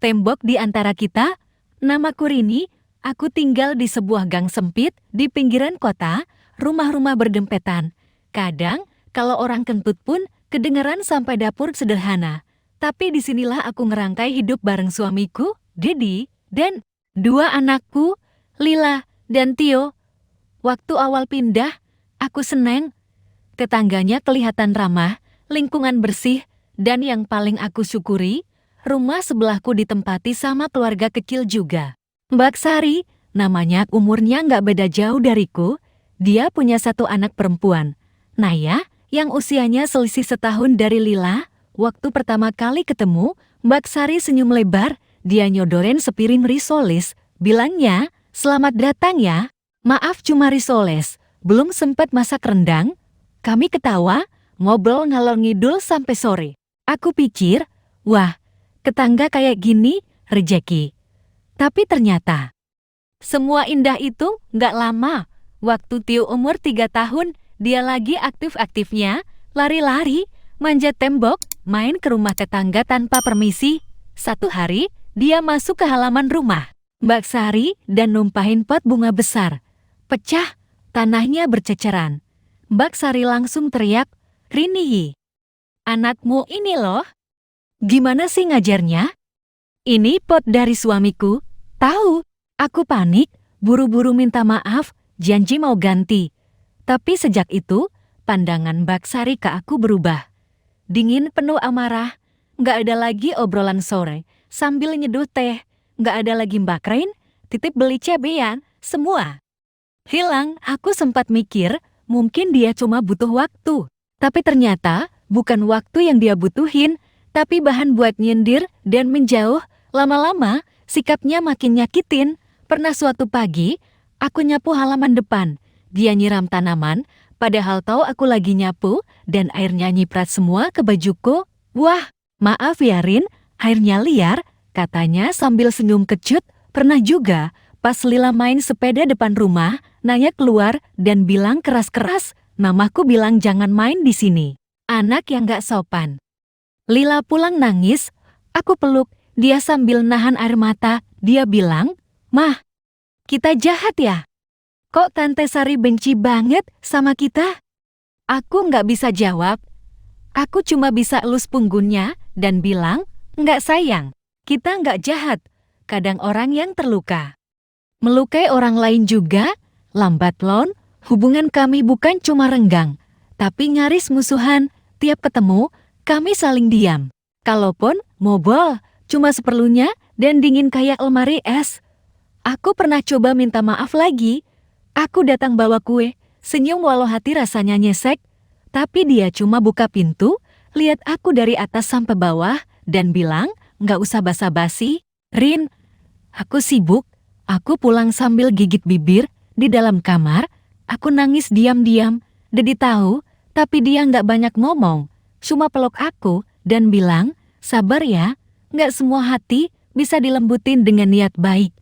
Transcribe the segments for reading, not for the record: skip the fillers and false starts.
tembok di antara kita. Namaku Rini, aku tinggal di sebuah gang sempit di pinggiran kota, rumah-rumah berdempetan. Kadang, kalau orang kentut pun kedengaran sampai dapur sederhana. Tapi disinilah aku ngerangkai hidup bareng suamiku, Dedi, dan dua anakku, Lila dan Tio. Waktu awal pindah, aku seneng. Tetangganya kelihatan ramah, lingkungan bersih, dan yang paling aku syukuri, rumah sebelahku ditempati sama keluarga kecil juga. Mbak Sari, namanya umurnya nggak beda jauh dariku, dia punya satu anak perempuan. Naya, yang usianya selisih setahun dari Lila. Waktu pertama kali ketemu, Mbak Sari senyum lebar, dia nyodorin sepiring risoles, bilangnya, "Selamat datang ya. Maaf cuma risoles, belum sempat masak rendang." Kami ketawa, ngobrol ngalor ngidul sampai sore. Aku pikir, wah, tetangga kayak gini, rejeki. Tapi ternyata, semua indah itu nggak lama. Waktu Tio umur 3 tahun, dia lagi aktif-aktifnya, lari-lari, manjat tembok, main ke rumah tetangga tanpa permisi. Satu hari, dia masuk ke halaman rumah Mbak Sari dan numpahin pot bunga besar. Pecah, tanahnya berceceran. Mbak Sari langsung teriak, "Rini, anakmu ini loh. Gimana sih ngajarnya?" "Ini pot dari suamiku." Tahu, aku panik, buru-buru minta maaf, janji mau ganti. Tapi sejak itu, pandangan Mbak Sari ke aku berubah. Dingin penuh amarah, nggak ada lagi obrolan sore, sambil nyeduh teh, nggak ada lagi Mbak Rain, titip beli cabean, semua hilang. Aku sempat mikir, mungkin dia cuma butuh waktu. Tapi ternyata, bukan waktu yang dia butuhin, tapi bahan buat nyindir dan menjauh. Lama-lama, sikapnya makin nyakitin. Pernah suatu pagi, aku nyapu halaman depan. Dia nyiram tanaman, padahal tahu aku lagi nyapu, dan airnya nyiprat semua ke bajuku. "Wah, maaf ya Rin, airnya liar," katanya sambil senyum kecut. Pernah juga, pas Lila main sepeda depan rumah, Naya keluar dan bilang keras-keras, "Mamaku bilang jangan main di sini. Anak yang gak sopan." Lila pulang nangis, aku peluk dia sambil nahan air mata. Dia bilang, "Mah, kita jahat ya? Kok Tante Sari benci banget sama kita?" Aku nggak bisa jawab. Aku cuma bisa elus punggungnya dan bilang, "Nggak sayang, kita nggak jahat. Kadang orang yang terluka melukai orang lain juga." Lambat laun, hubungan kami bukan cuma renggang, tapi nyaris musuhan. Tiap ketemu, kami saling diam. Kalaupun ngobrol, cuma seperlunya dan dingin kayak lemari es. Aku pernah coba minta maaf lagi. Aku datang bawa kue, senyum walau hati rasanya nyesek. Tapi dia cuma buka pintu, lihat aku dari atas sampai bawah, dan bilang, "Nggak usah basa-basi, Rin. Aku sibuk." Aku pulang sambil gigit bibir. Di dalam kamar, aku nangis diam-diam. Dedi tahu, tapi dia nggak banyak ngomong. Cuma peluk aku dan bilang, "Sabar ya, nggak semua hati bisa dilembutin dengan niat baik.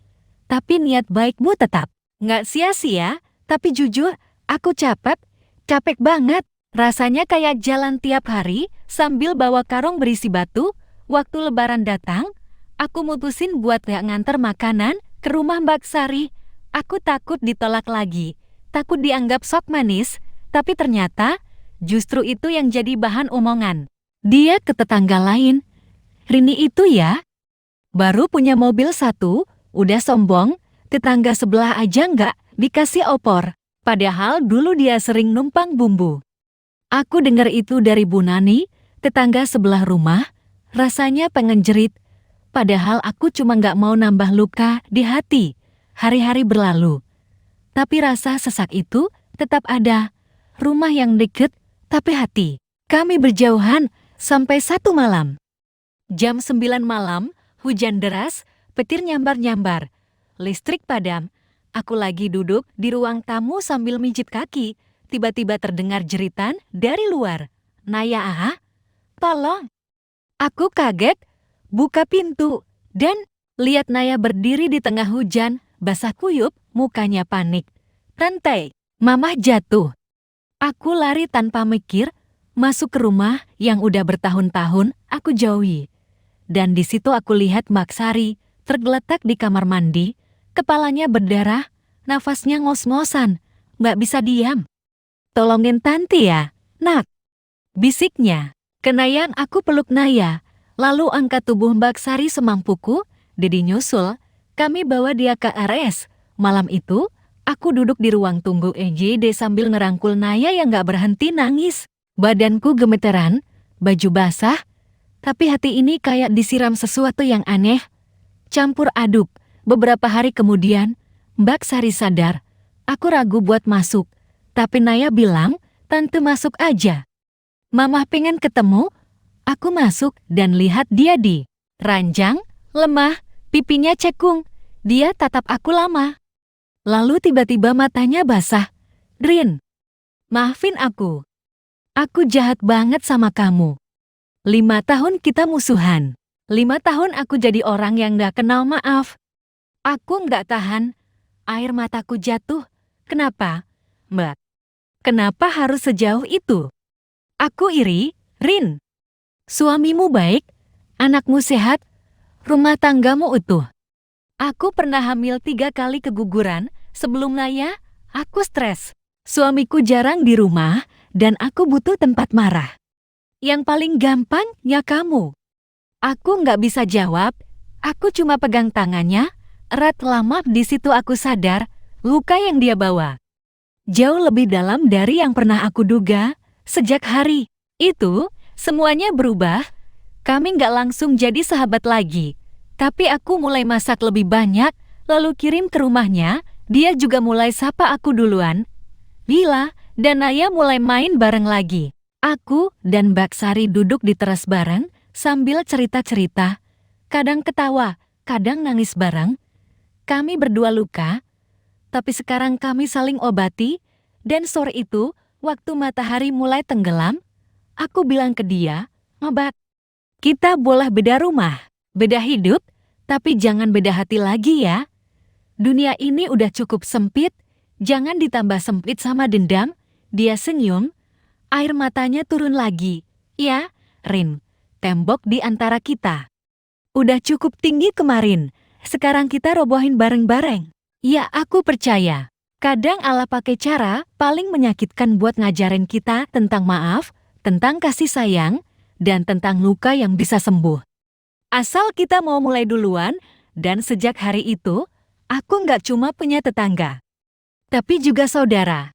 Tapi niat baikmu tetap nggak sia-sia." Tapi jujur, aku capek banget. Rasanya kayak jalan tiap hari sambil bawa karung berisi batu. Waktu lebaran datang, aku mutusin buat gak nganter makanan ke rumah Mbak Sari. Aku takut ditolak lagi, takut dianggap sok manis, tapi ternyata justru itu yang jadi bahan omongan. Dia ke tetangga lain, "Rini itu ya, baru punya mobil satu, udah sombong, tetangga sebelah aja nggak dikasih opor. Padahal dulu dia sering numpang bumbu." Aku dengar itu dari Bu Nani, tetangga sebelah rumah, rasanya pengen jerit. Padahal aku cuma nggak mau nambah luka di hati. Hari-hari berlalu, tapi rasa sesak itu tetap ada. Rumah yang deket, tapi hati kami berjauhan sampai satu malam. Jam 9 malam, hujan deras, petir nyambar-nyambar. Listrik padam. Aku lagi duduk di ruang tamu sambil mijit kaki. Tiba-tiba terdengar jeritan dari luar. "Naya, tolong." Aku kaget, buka pintu, dan lihat Naya berdiri di tengah hujan, basah kuyup, mukanya panik. "Tante, Mama jatuh." Aku lari tanpa mikir, masuk ke rumah yang udah bertahun-tahun aku jauhi. dan di situ aku lihat Mbak Sari tergeletak di kamar mandi, kepalanya berdarah, nafasnya ngos-ngosan, nggak bisa diam. Tolongin Tanti ya, nak, bisiknya. Kenayan aku peluk Naya, lalu angkat tubuh Mbak Sari semampuku, Dedi nyusul, kami bawa dia ke RS. Malam itu, aku duduk di ruang tunggu EGD sambil ngerangkul Naya yang gak berhenti nangis. Badanku gemeteran, baju basah, tapi hati ini kayak disiram sesuatu yang aneh. Campur aduk, beberapa hari kemudian, Mbak Sari sadar. Aku ragu buat masuk, tapi Naya bilang, tante masuk aja. Mama pengen ketemu, aku masuk dan lihat dia di ranjang, lemah, pipinya cekung. Dia tatap aku lama. Lalu tiba-tiba matanya basah. Rin, maafin aku. Aku jahat banget sama kamu. 5 tahun kita musuhan. 5 tahun aku jadi orang yang gak kenal maaf. Aku gak tahan. Air mataku jatuh. Kenapa, Mbak? Kenapa harus sejauh itu? Aku iri, Rin. Suamimu baik, anakmu sehat, rumah tanggamu utuh. Aku pernah hamil 3 kali keguguran, sebelum Naya, aku stres. Suamiku jarang di rumah, dan aku butuh tempat marah. Yang paling gampang, ya kamu. Aku nggak bisa jawab, aku cuma pegang tangannya, erat lama di situ aku sadar, luka yang dia bawa. Jauh lebih dalam dari yang pernah aku duga. Sejak hari itu, semuanya berubah. Kami nggak langsung jadi sahabat lagi. Tapi aku mulai masak lebih banyak, lalu kirim ke rumahnya. Dia juga mulai sapa aku duluan. Bila dan Naya mulai main bareng lagi. Aku dan Mbak Sari duduk di teras bareng, sambil cerita-cerita. Kadang ketawa, kadang nangis bareng. Kami berdua luka, tapi sekarang kami saling obati. Dan sore itu, waktu matahari mulai tenggelam, aku bilang ke dia, Mbak, kita boleh beda rumah, beda hidup, tapi jangan beda hati lagi ya. Dunia ini udah cukup sempit, jangan ditambah sempit sama dendam. Dia senyum, air matanya turun lagi. Ya, Rin, tembok di antara kita udah cukup tinggi kemarin, sekarang kita robohin bareng-bareng. Ya, aku percaya. Kadang Allah pakai cara paling menyakitkan buat ngajarin kita tentang maaf, tentang kasih sayang, dan tentang luka yang bisa sembuh. Asal kita mau mulai duluan, dan sejak hari itu, aku nggak cuma punya tetangga, tapi juga saudara.